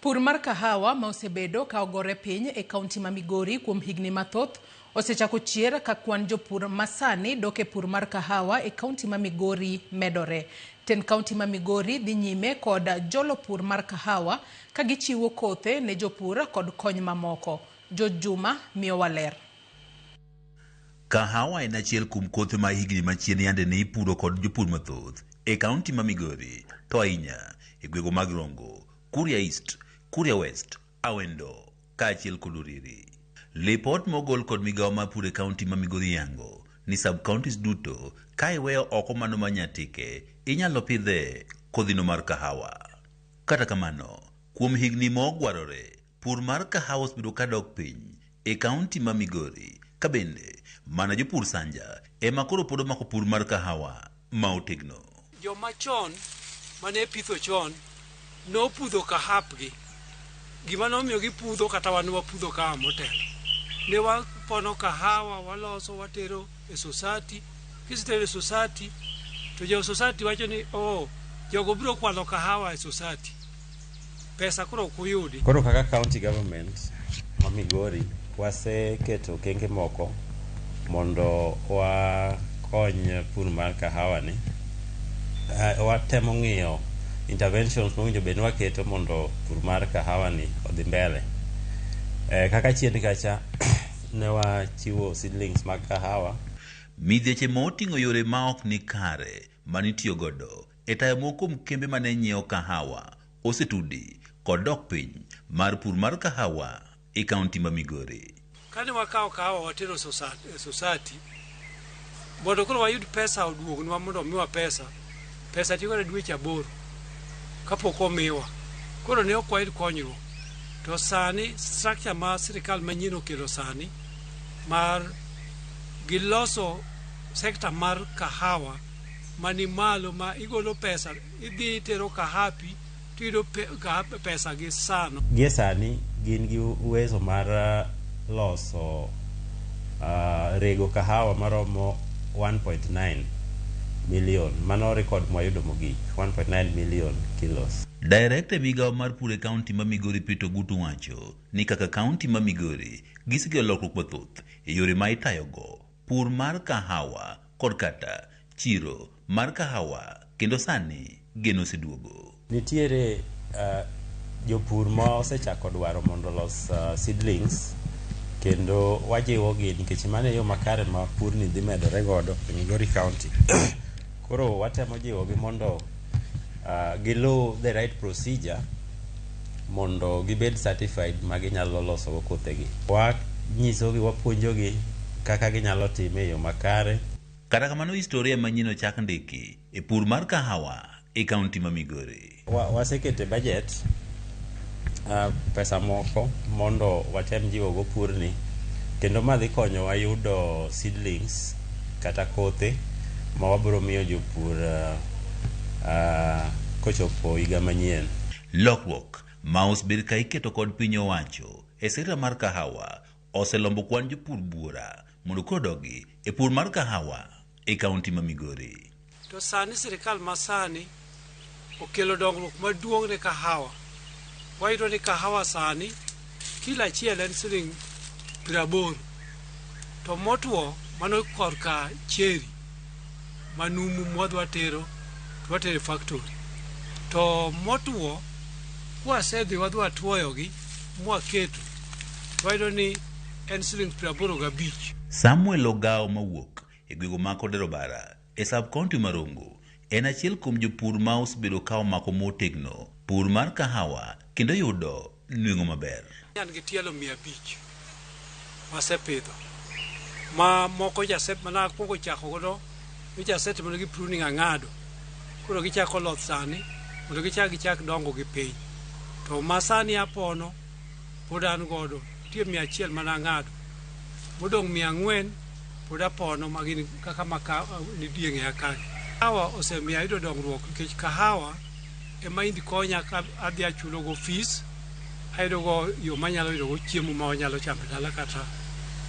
Pur mar kahawa ma osebedo ka ogore piny e kaunti ma Migori kuom higni mathoth osechako chier ka kwan jopur masani dok e pur mar kahawa e kaunti ma Migori medore. Ten kaunti ma Migori dhi nyime kod jolo pur mar kahawa ka gichiwo kothe ne jopur kod kony mamoko. Juma miyo waler. Kahawa en achiel kuom kothe ma higni machien yande ne ipuro kod jopur mathoth e kaunti ma Migori, to ahinya e gwego mag Rongo, Kuria East, Kuria West, Awendo, kaachiel kod Uriri. Lipot mogol kod migawo mar pur e kaunti ma Migori yango ni sub-counties duto ka iweyo oko mano ma Nyatike inyalo pidhe kodhino mar kahawa. Kata kamano, kuom higni mogwarore, pur mar kahawa osebedo ka dok piny e kaunti ma Migori, ka bende mana jopur sanja ema koro pod omako pur mar kahawa ma otegno. Joma chon mane pitho chon no pudho kahapgi. Gima nomiyo gipudho kata wan wapudho kahawa motelo. Ne wapono kahawa, waloso, watero e society. Kisetero e society, to jo society wacho ni jogo biro kwalo kahawa e society. Pesa koro kuyudi. Koro kaka county government ma Migori waseketo kenge moko mondo wakony pur mar kahawa ni. Watemo ng'iyo interventions mowinjo bed ni waketo mondo pur mar kahawa ni odhi mbele. Kaka chien kacha ne wachiwo seedlings mag kahawa. Midhieche moting'o yore ma ok ni kare manitiyo godo e tayo moko kembe mane nyiewo kahawa osetudi kod dok piny mar pur mar kahawa e kaunti ma Migori. Kane wakawo kahawa watero society, mondo koro wayud pesa oduognwa mondo miwa pesa tiyo kod dweche 8 kapok omiwa. Koro ne ok wayud konyruok. To sani structure ma sirikal manyien okelo sani mar giloso sekta mar kahawa mani malo ma igolo pesa, idhi tero kahapi tiyudo pesa gi sano. Gie sani gin gi uwezo mar loso rego kahawa maromo 1.9 million. Mano record mwayudo mogik 1.9 million kilos. Director migawo mar pur e kaunti ma Migori Peter Gutu wacho ni kaka kaunti ma Migori gisekelo lokruok mathoth e yore ma itayogo pur mar kahawa kod kata chiro mar kahawa, kendo sani geno oseduogo. Nitiere jopur ma osechako dwaro mondo los seedlings, kendo wajiwogi nikech mano e yo makare ma pur ni dhi medore godo e Migori County. Koro watemo jiwogi mondo giluw the right procedure mondo gibed certified ma ginyalo loso go kothegi. Wanyisogi, wapuonjogi kaka ginyalo time e yo makare. Kata kamano, historia manyien ochak ndiki e pur mar kahawa e kaunti ma Migori. Wasekete budget pesa moko mondo watem jiwogo purni, kendo ma dhi konyo wayudo seedlings kata kothe ma wabiro miyo jopur kochopo higa manyien. Lokruok ma osebed ka iketo kod piny owacho e sekta mar kahawa oselombo kwan jopur buora mondo kodogi e pur mar kahawa e kaunti ma Migori. To sani sirikal masani okelo dongruok maduong' ne kahawa. Wayudo ni kahawa sani kila achiel en siling 80. To motuo mano korka cherry manumu mwadwa tero e factory. To motuo kwasedhi wadwa tuoyogi mwaketo, wayudo ni en siling 85. Samuel Ogao mawuok e gwego ma Kodero Bara e sub-county ma Rongo en achiel kuom jopur ma osebedo ka omako motegno pur mar kahawa kendo yudo nweng'o maber. An gi tielo 500 wasepidho, ma moko mana kuongo chako godo gichasetimo gi pruning ang'ado. Koro gichako loth sani mondo gichak dongo gi piny. To masani apono pod an godo tie 100 mana ang'ado, modong 400 pod apono magin kaka ni dieng'e akani. Kahawa osemiyo ayudo dongruok nikech kahawa ema indi konya ka adhi achulo go fees, ayudo go yo manyalo yudo go chiemo ma wanyalo chamo dala, kata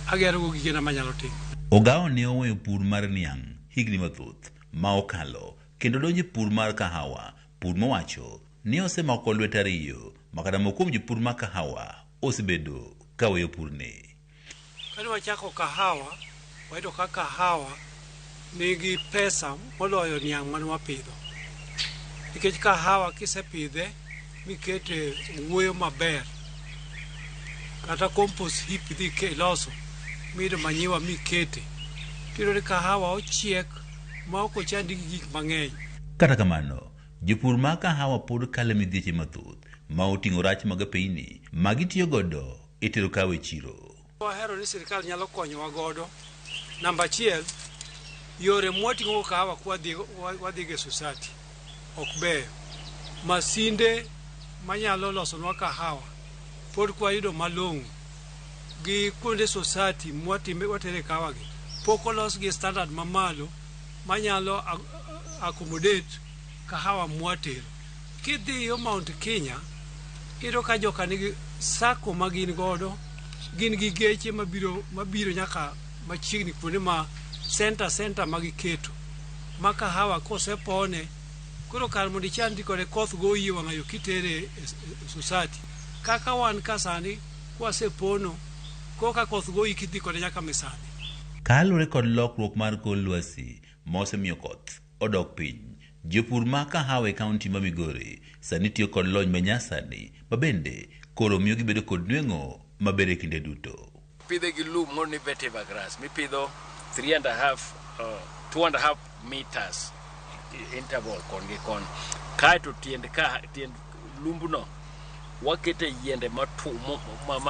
agero go gigena manyalo timo. Ogao ne oweyo pur mar niang' higni mathoth ma okalo kendo donjo pur mar kahawa, pur mowacho ni osemako lwet ariyo makata mokuom jopur ma kahawa osebedo kaweyo purni. Kani wachako kahawa, wayudo ka kahawa nigi pesa moloyo niang' mane wapidho. Nikech kahawa kisepidhe mikete wuoyo maber, kata compost heap idhi iloso mido manyiwa mikete, tiyudo ni kahawa ochiek ma ok ochandi gi gik mang'eny. Kata kamano, jopur ma kahawa pod kale midhieche mathoth ma oting'o rach mag apeini ma gitiyo godo e tero kahawa e chiro. Wahero ni sirikal nyalo konyowa godo. Namba achiel, yore mwating'o kahawa wadhi e society ok beyo. Masinde manyalo losonwa kahawa pod kwayudo malong'o gi kuonde society watere kahawa gi pok olos gi standard mamalo manyalo accommodate kahawa mwatero. Kidhiyo Mount Kenya, iyudo ka joka nigi sako ma gin godo, gin gi geche mabiro nyaka machiegni kuonde ma center magiketo ma kahawa kosepone, koro kar mondo ichandi kode koth goyi wang'ayo kitere society. Kaka wan kasani kwasepono koka koth goyi kidhi kode nyaka mesani. Kalure kod lokruok mar kor lwasi mosemiyo koth odok piny, jopur ma kahawa e kaunti ma Migori sani tiyo kod lony manyasani ma bende koro miyo gibedo kod nweng'o maber e kinde duto. Pidhe gi lum moro ni vetiver grass mipidho 2.5 meters interval kon gi kon. Kaeto tiend lumbuno wakete yiende ma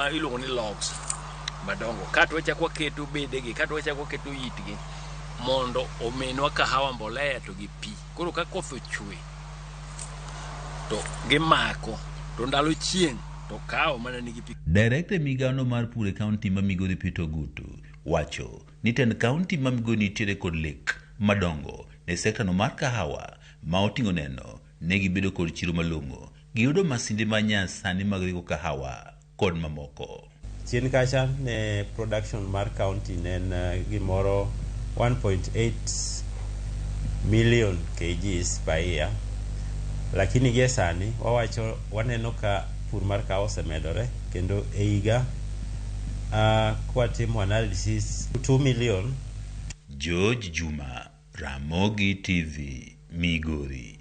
iluongo ni logs madongo. Kaeto wachako waketo bedegi, kaeto wachako waketo itgi mondo ominwa kahawa mbolea to gi pi. Koro ka koth ochwe to gimako, to ndalo chieng' to kahawa mana nigi pi. Director migano mar pur e kaunti ma Migori Peter Gutu wacho ni tend kaunti ma Migori nitiere kod lek madongo ne sekta no mar kahawa ma oting'o neno ne gibedo kod chiro malong'o, giyudo masinde manyasani mag rigo kahawa kod mamoko. Chien kacha ne production mar county nen gimoro 1.8 million kgs per year, lakini gie sani waneno ka pur mar kahawa osemedore kendo e higa kwatimo analysis 2 million. George Juma, Ramogi TV, Migori.